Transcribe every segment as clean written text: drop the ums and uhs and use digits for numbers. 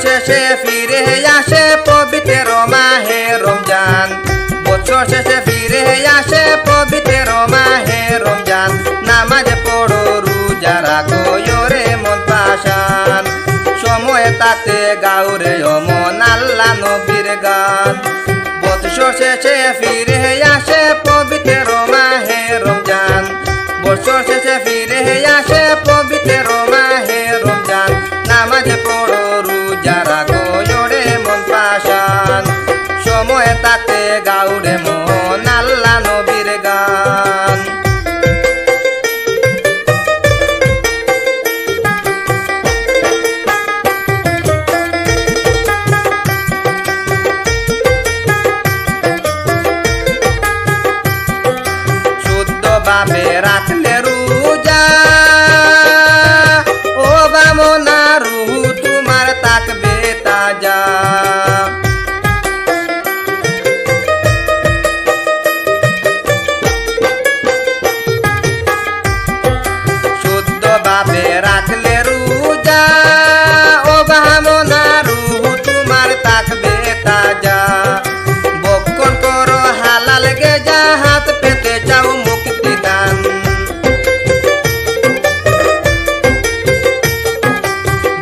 শেষে ফিরে আসে পবিত্র মাহে রমজান, বছর শেষে ফিরে আসে পবিত্র মাহে রমজান। নামাজ পড়ো রোজা রাখো রে মন পাশান, সময় তাতে গাউরে মন আল্লাহ নবীর গান। বছর শেষে ফিরে আসে পবিত্র মাহে রমজান, বছর শেষে ফিরে আসে পবিত্র মাহে রমজান। নামাজ পড়ো রোজা রাখো রে মন পাশান, সময় তাতে গাউরে মন আল্লাহ নবীর গান। শুদ্ধ ভাবে রাখলে রোজা ও বামনা রুহু তোমার থাকবে তাজা। শুদ্ধ ভাবে রাখলে রোজা ও বামনা রুহু তোমার থাকবে তাজা। বক্ষণ করো হালাল গেজা, হাত পেতে চাও মুক্তি দান।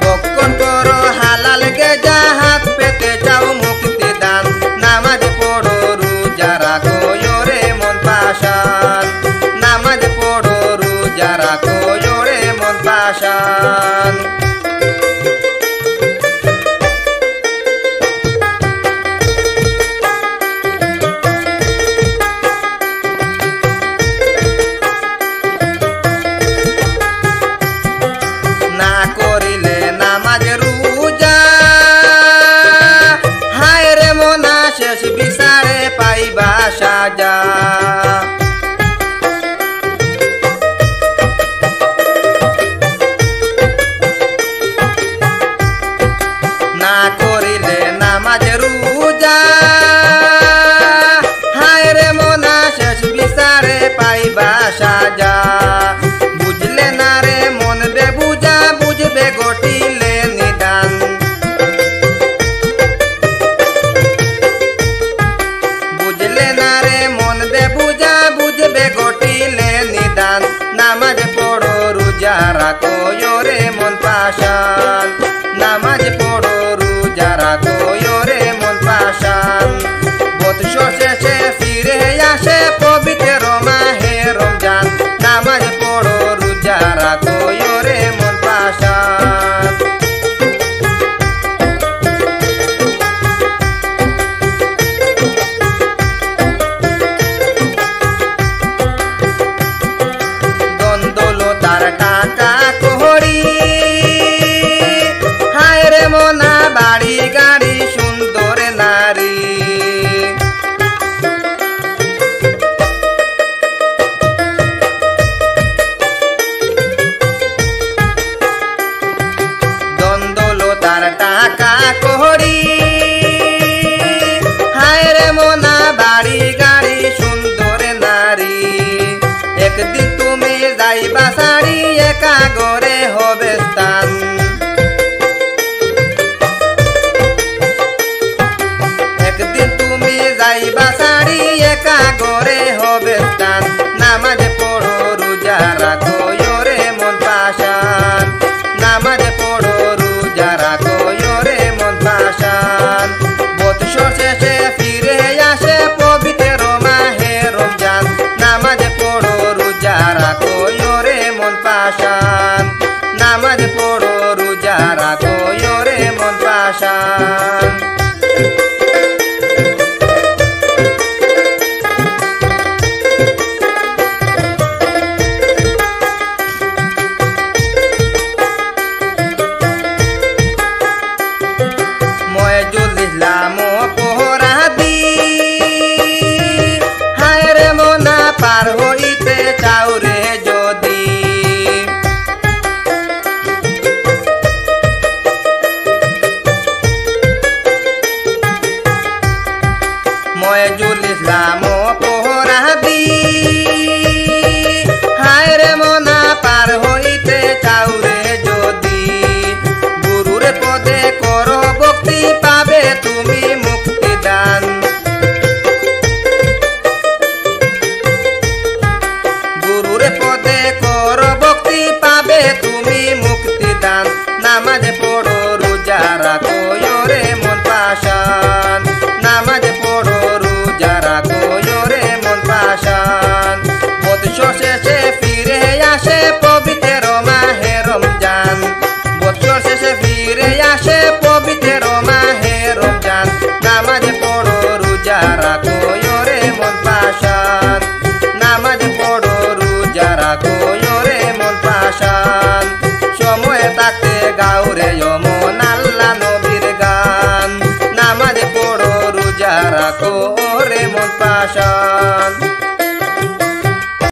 বক্ষণ করো হালাল গেজা, হাত পেতে চাও মুক্তি দান। নামাজ পড়ো রোজা রাখো রে মন পাশান, নামাজ পড়ো রোজা রাখো রে মন পাশান। না করিলে নামাজ রোজা হায় রে মনা শেষ বিচারে পাইবা সাজা। না করিলে নামাজ রোজা হায় রে মনা শেষ বিচারে পাইবা সাজা। বুঝলে না রে মন বেবুজা, বুঝবে গটিলে নিদান। বুঝলে না রে মন বেবুজা, বুঝবে গটিলে নিদান। নামাজ পড়ো রোজা রাখো রে মন পাশান, নামাজ পড়ো রোজা রাখো রে মন পাশান। বৎসর শেষে ফিরে আসে পবিত্র মাহে রমজান। নামাজ পড়ো রোজা রাখো রে মন পাশান। দ্বন্দ্বলো তার টাকা কোহড়ি হায় রে মনা বাড়ি গাড়ি সুন্দর নারী। দ্বন্দ্বলো তার টাকা কোহড়ি হায় রে মনা বাড়ি গাড়ি সুন্দর নারী। একদিন তুমি যাইবা সারি একা গরে হবে স্থান। একদিন তুমি যাইবা সারি একা গরে হবে স্থান। নামাজ পড়ো রোজা রাখো রে মন পাশান, নামাজ পড়ো রোজা রাখো রে মন পাশান। বৎসর শেষে ফিরে আসে পবিত্র মাহে রমজান। নামাজ পড়ো রোজা রাখো রে মন পাশান, নামাজ পড়ো রোজা রাখো রে মন পাশান। রাখো